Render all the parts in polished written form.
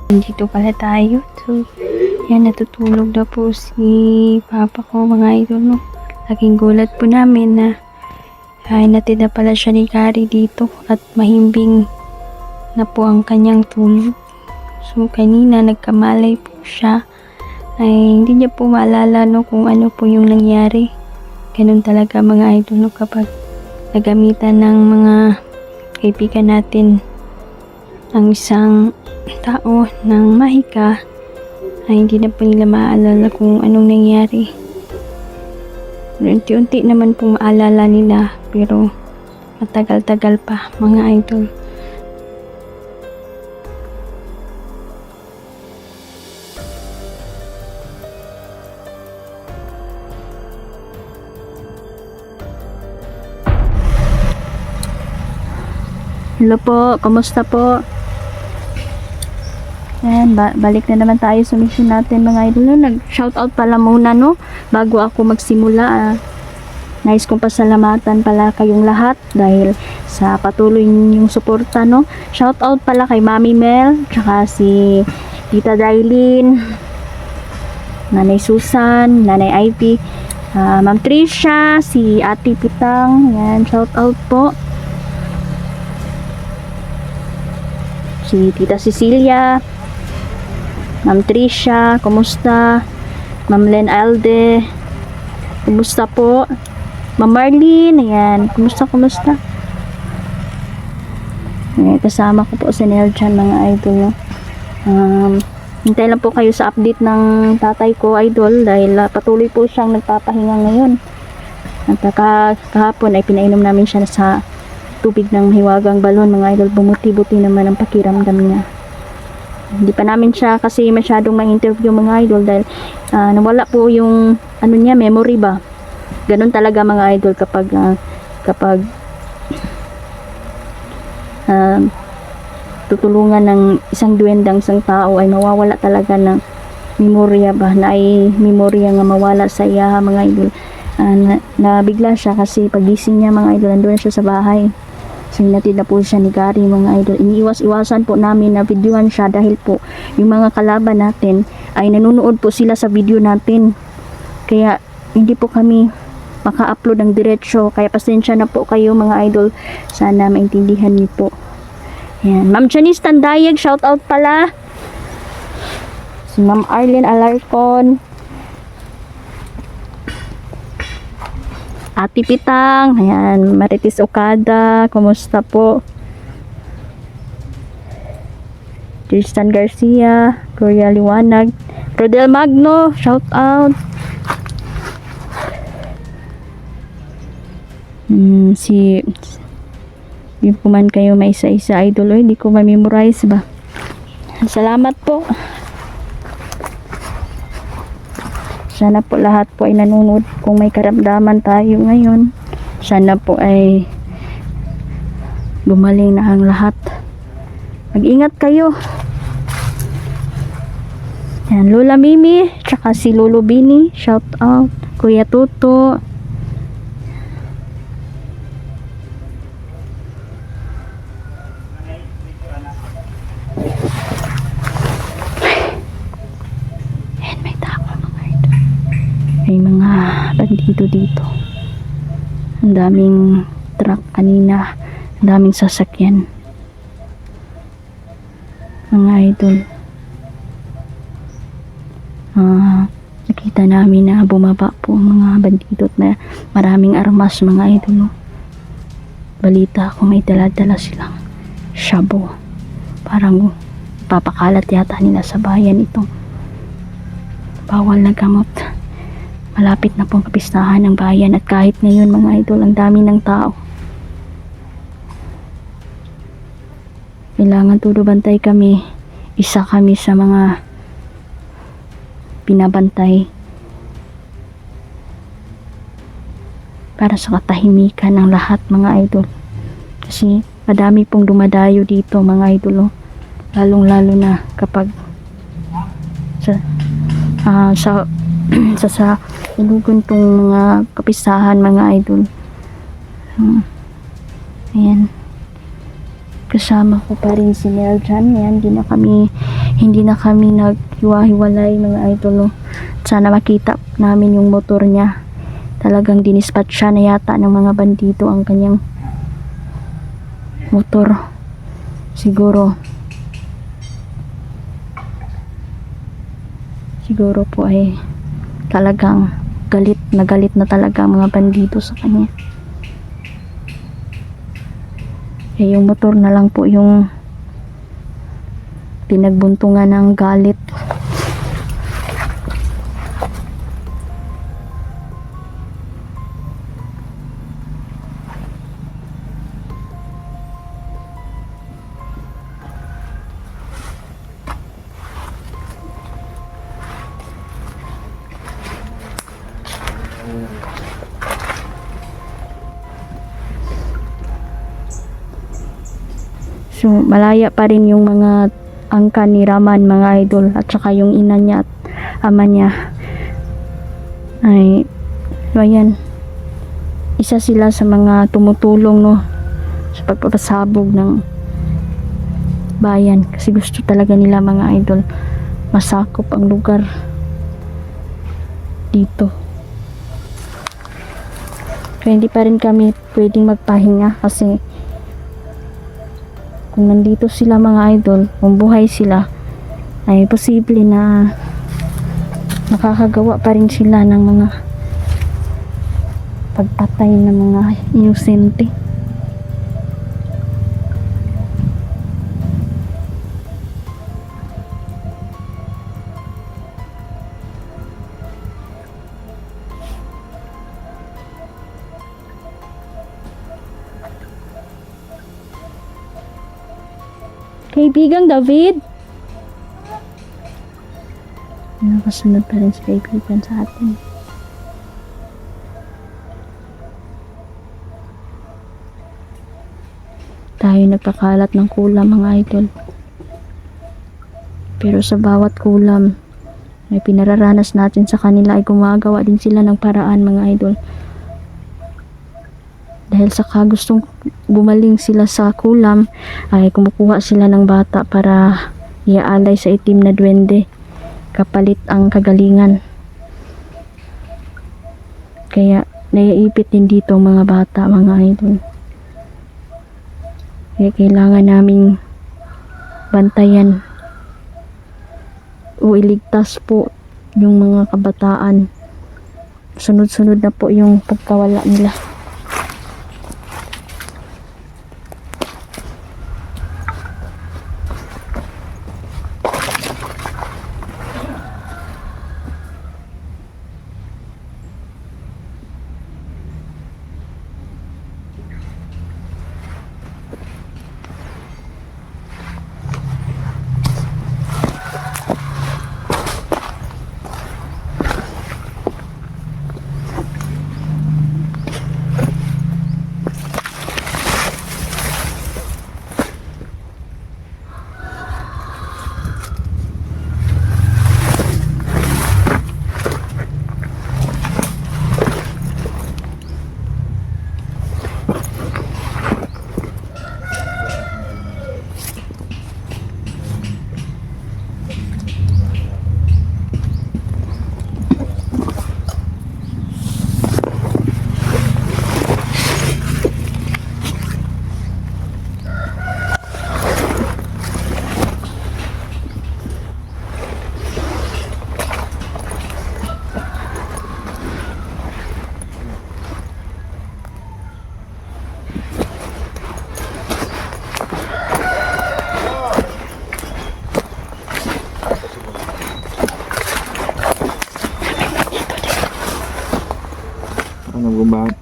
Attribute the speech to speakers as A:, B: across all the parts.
A: Dito pala tayo. So, yan, natutulog na po si papa ko, mga idol, no. Laking gulat po namin na natid na pala siya ni Gary dito at mahimbing na po ang kanyang tulog. So, kanina nagkamalay po siya. Ay, hindi niya po maalala, no, kung ano po yung nangyari. Ganun talaga, mga idol, no, kapag nagamitan ng mga kaibigan natin ang isang tao ng mahika, ay hindi na po nila maaalala kung anong nangyari. Unti-unti naman po maalala nila, pero matagal-tagal pa, mga idol. Hello po, kamusta po? Ayan, balik na naman tayo sa mission natin, mga idol. No? Nag-shoutout pala muna, no? Bago ako magsimula. Nais kong pasalamatan pala kayong lahat dahil sa patuloy ninyong suporta, no? Shoutout pala kay Mami Mel, tsaka si Tita Dailin, Nanay Susan, Nanay Ivy, Ma'am Tricia, si Ate Pitang. Ayan, shoutout po. Si Tita Cecilia, Ma'am Tricia, kumusta? Ma'am Len Alde, kumusta po? Ma'am Marlene, ayan, kumusta? Ayan, kasama ko po si Neljan, mga idol, no? Hintay lang po kayo sa update ng tatay ko, idol, dahil patuloy po siyang nagpapahinga ngayon. At kahapon ay pinainom namin siya sa tubig ng hiwagang balon, mga idol. Bumuti-buti naman ang pakiramdam niya. Hindi pa namin siya kasi masyadong ma-interview, mga idol, dahil nawala po yung ano niya, memory ba. Ganun talaga, mga idol, kapag tutulungan ng isang duwendang isang tao ay mawawala talaga ng memorya ba, na ay memorya nga mawala sa iya, mga idol. Nabigla siya kasi pagising niya, mga idol, nandun siya sa bahay. So, hinatid na po siya ni Gary, mga idol. Iniiwas-iwasan po namin na videoan siya dahil po yung mga kalaban natin ay nanonood po sila sa video natin. Kaya hindi po kami maka-upload ng diretsyo. Kaya pasensya na po kayo, mga idol. Sana maintindihan niyo po. Ayan. Ma'am Janice Tandayag, shout out pala. Si Ma'am Arlene Alarcon, Ate Pitang, ayan, Marites Okada, kumusta po? Tristan Garcia, Gloria Liwanag, Rodel Magno, shout out. Di po man kayo may isa-isa, idol, hindi ko ma-memorize ba? Salamat po. Sana po lahat po ay nanonood kung may karamdaman tayo ngayon. Sana po ay gumaling na ang lahat. Mag-ingat kayo. Yan, Lola Mimi, tsaka si Lolo Bini, shout out. Kuya Tuto. May mga bandido dito. Ang daming truck kanina, ang daming sasakyan, mga idol. Nakita namin na bumaba po ang mga bandido at maraming armas, mga idol. Balita ko may dala-dala silang shabu. Parang papakalat yata nila sa bayan itong bawal na gamot. Malapit na pong kapistahan ng bayan at kahit ngayon, mga idol, ang dami ng tao. Kailangan todo bantay kami. Isa kami sa mga pinabantay para sa katahimikan ng lahat, mga idol. Kasi madami pong dumadayo dito, mga idol. Lalong-lalo na kapag sa ilugon tong mga kapistahan, mga idol. Ayan, kasama ko pa rin si Neljan. Ayan, hindi na kami hindi na kami naghiwa-hiwalay mga idol, no. Sana makita namin yung motor niya. Talagang dinispatch siya na yata ng mga bandito ang kanyang motor. Siguro po ay talagang galit na talaga ang mga bandito sa kanya. Yung motor na lang po yung pinagbuntungan ng galit. So malaya pa rin yung mga angkan ni Raman mga idol, at saka yung ina niya at ama niya. Ay so ayan, isa sila sa mga tumutulong, no, sa pagpapasabog ng bayan, kasi gusto talaga nila mga idol masakop ang lugar dito. Kaya hindi pa rin kami pwedeng magpahinga, kasi kung nandito sila mga idol, kung buhay sila, ay posible na nakakagawa pa rin sila ng mga pagpatay ng mga inosente. Kaibigang David, nakasunod pa rin si kaibigan sa atin. Tayo nagkakalat ng kulam mga idol, pero sa bawat kulam may pinararanas natin sa kanila ay gumagawa din sila ng paraan mga idol. Dahil sa gustong gumaling sila sa kulam, ay kumukuha sila ng bata para iaalay sa itim na duwende kapalit ang kagalingan. Kaya naiipit din dito mga bata mga idol. Kaya kailangan naming bantayan o iligtas po yung mga kabataan. Sunod-sunod na po yung pagkawala nila.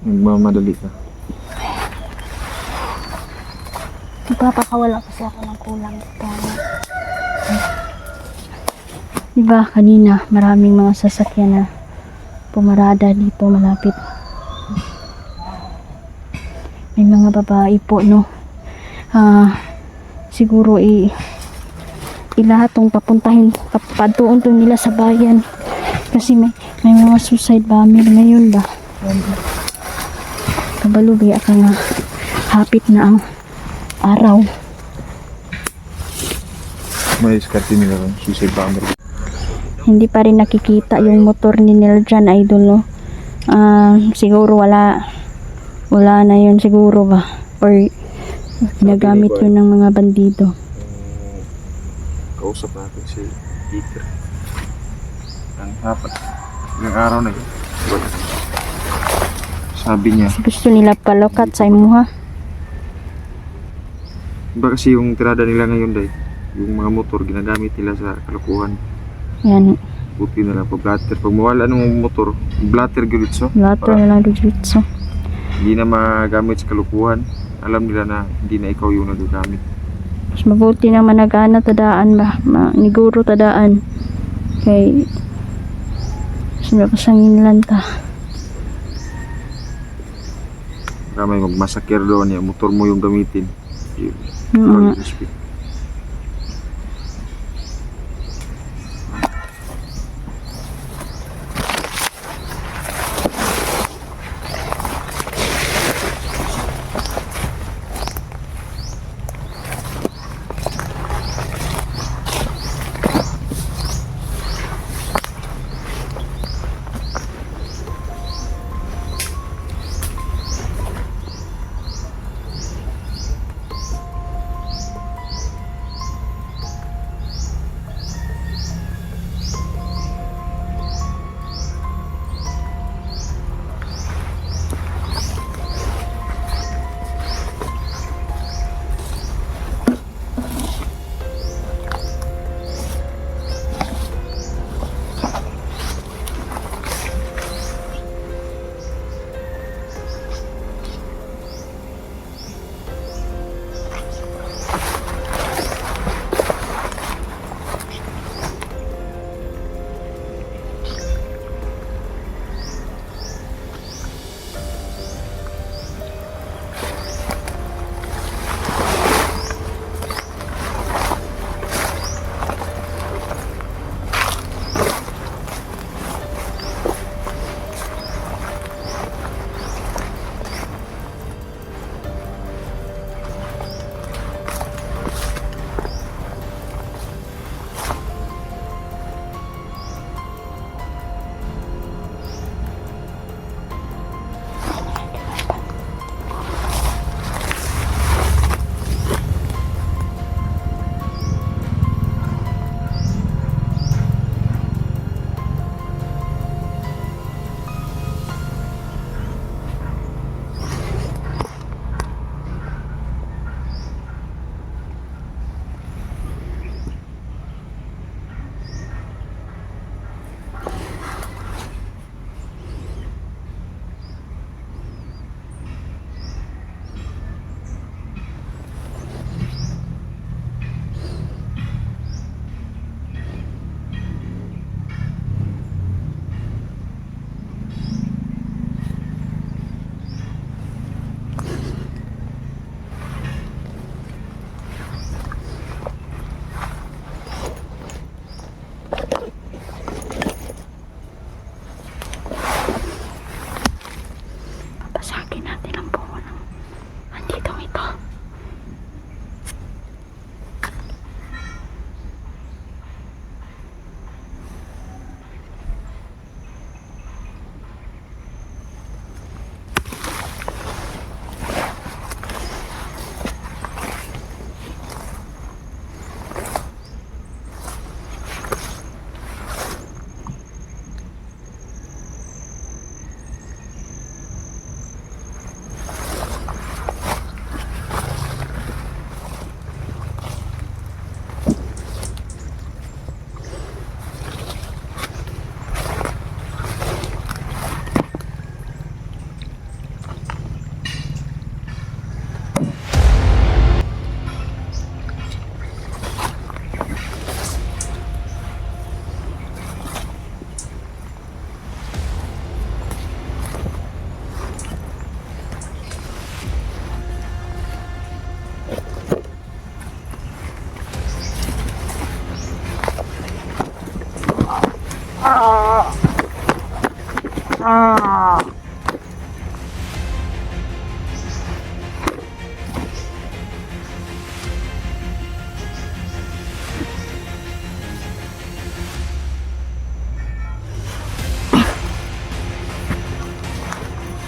B: Nagmamadali ka.
A: Nagpapakawala kasi ako ng kulang. Diba kanina maraming mga sasakyan na pumarada dito malapit. May mga babae po, no. Siguro ilahat tong papuntahin padoon to nila sa bayan, kasi may mga suicide bomber ngayon ba. Kabalubi ka nga, hapit na ang araw.
B: May iskarte nila ron. Suicide bomber.
A: Hindi pa rin nakikita yung motor ni Nel dyan, idol, no? Siguro wala na yun siguro ba? Or ginagamit yun ng mga bandido.
B: Kausap natin si Peter. Ang dapat. Ilang araw na yun. Sabi niya.
A: Gusto nila palokat sa imuha.
B: Iba kasi yung tirada nila ngayon dahil yung mga motor ginagamit nila sa kalokohan.
A: Yan.
B: Buti na lang pag blatter. Pag mawala ng motor, blatter gulitso.
A: Lato na lang dito.
B: Hindi na magamit sa kalokohan. Alam nila na hindi na ikaw yung nagagamit.
A: Mas mabuti na managana tadaan ba? Maniguro tadaan. Kay sinapasangin lang ta.
B: Kamay magmasakir doon yung motor mo yung gamitin.
A: Mm.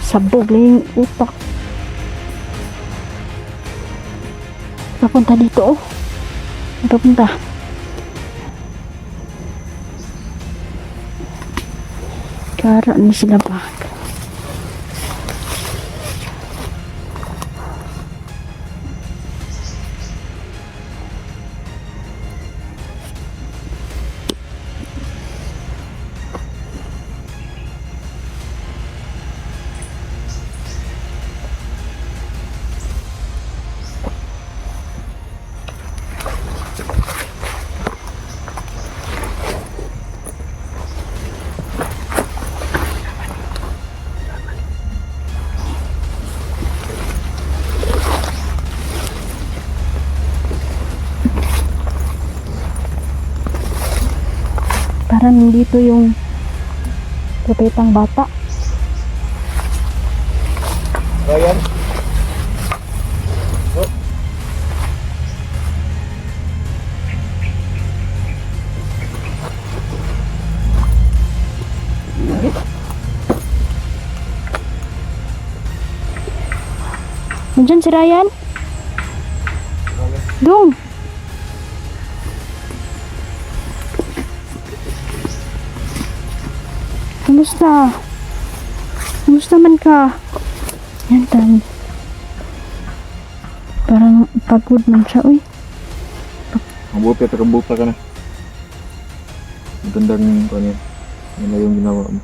A: Sabog lang yung utak. Papunta dito oh. Papunta. Kara na sila ba? Parang dito yung propetang bata.
B: Ryan?
A: Nandiyan si Ryan? Dong! Kumusta? Kumusta man ka? Yan tan. Parang pagod man siya, uy.
B: Mabuti at kabuta ka na. Magandang kanya. Yan lang yung ginawa mo.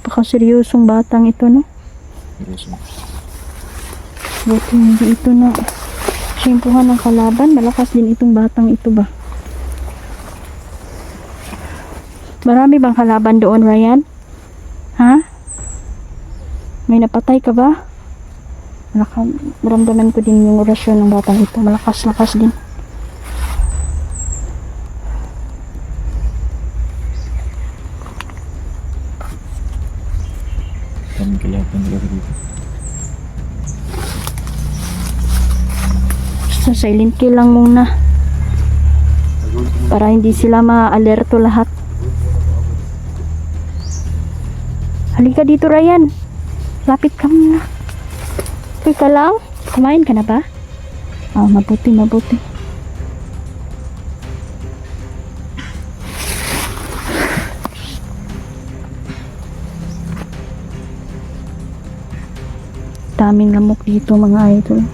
A: Pakaseryosong batang ito, no?
B: Seryoso.
A: Buti hindi ito na simpuhan ng kalaban. Malakas din itong batang ito ba? Marami bang kalaban doon, Ryan? Ha? May napatay ka ba? Maramdaman ko din yung orasyon ng batang ito. Malakas-lakas din.
B: Kaming kalaban talaga dito.
A: Basta silent kill lang muna. Para hindi sila ma-alerto lahat. Halika dito, Ryan. Lapit ka muna. Okay ka lang? Kumain ka na ba? Oh, mabuti, mabuti. Daming lamok dito, mga idol.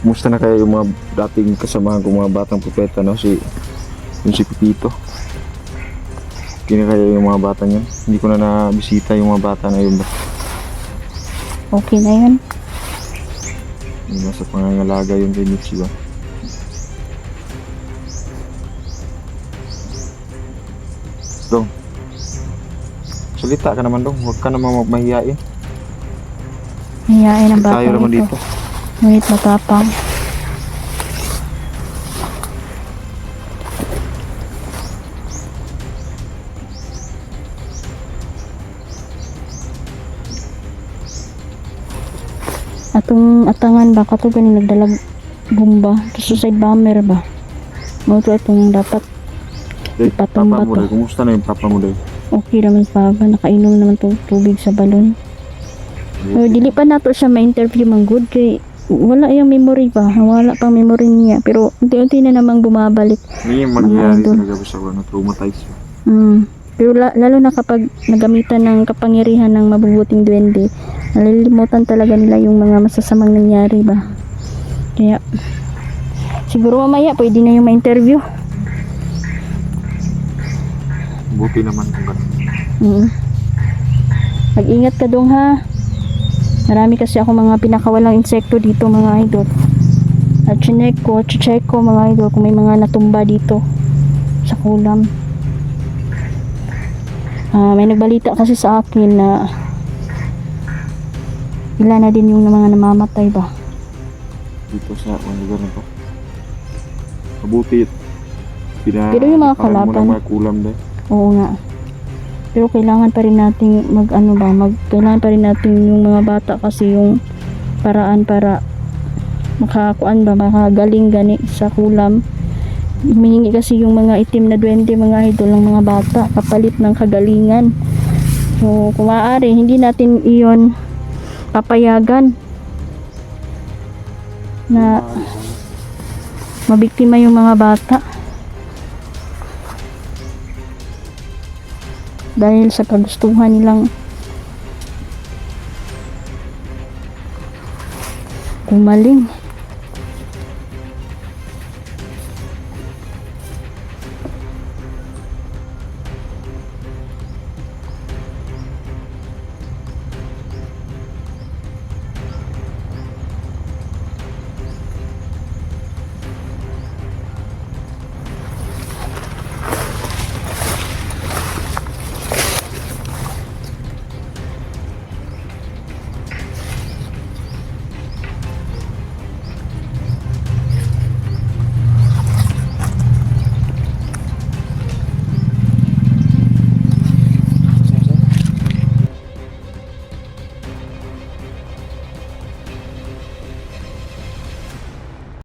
B: Kumusta na kaya yung mga dating kasamahan ko, mga batang propeta, no? Yung si Pipito. Okay na kaya yung mga bata niyan? Hindi ko na nabisita yung mga bata na yun ba?
A: Okay na yun.
B: Yung nasa pangangalaga yun kay Mitzi ba? Dong, salita ka naman dong, huwag ka naman mahihain.
A: Hiyain ang
B: Tayo
A: batang
B: naman
A: ito.
B: dito.
A: Ngunit matapang. Atong atangan ba kato ganing nagdalag bomba, suicide bomber ba? Mo to itong dapat
B: Papa
A: ipatumba
B: mo
A: to.
B: dahil, kumusta na yung papa mo dahil?
A: Okay naman pa ba, nakainom naman tong tubig sa balon. So, dili pa nato siya ma-interview man good kay wala yung memory pa, wala pang memory niya, pero unti-unti na namang bumabalik.
B: Hindi yung mangyayari
A: idol.
B: talaga sa ano, traumatized ba?
A: Pero lalo na kapag nagamitan ng kapangyarihan ng mabubuting duwende, nalilimutan talaga nila yung mga masasamang nangyari ba. Kaya siguro mamaya pwede na yung ma-interview.
B: Buti naman kung gano'n.
A: Mag-ingat ka dong ha. Marami kasi ako mga pinakawalang insekto dito, mga idol. At check ko mga idol kung may mga natumba dito sa kulam. May nagbalita kasi sa akin na ilan na din yung mga namamatay ba.
B: Dito sa mga lugar na to. Mabuti.
A: Pero yung mga
B: parang mo
A: kalaban-
B: ng mga kulam dahil.
A: Oo nga. Pero kailangan pa rin nating kailangan pa rin natin yung mga bata kasi yung paraan para makagaling gani sa kulam. Humihingi kasi yung mga itim na duwende, mga idol ng mga bata kapalit ng kagalingan. So kung maaari, hindi natin iyon papayagan na mabiktima yung mga bata dahil sa kagustuhan nilang gumaling.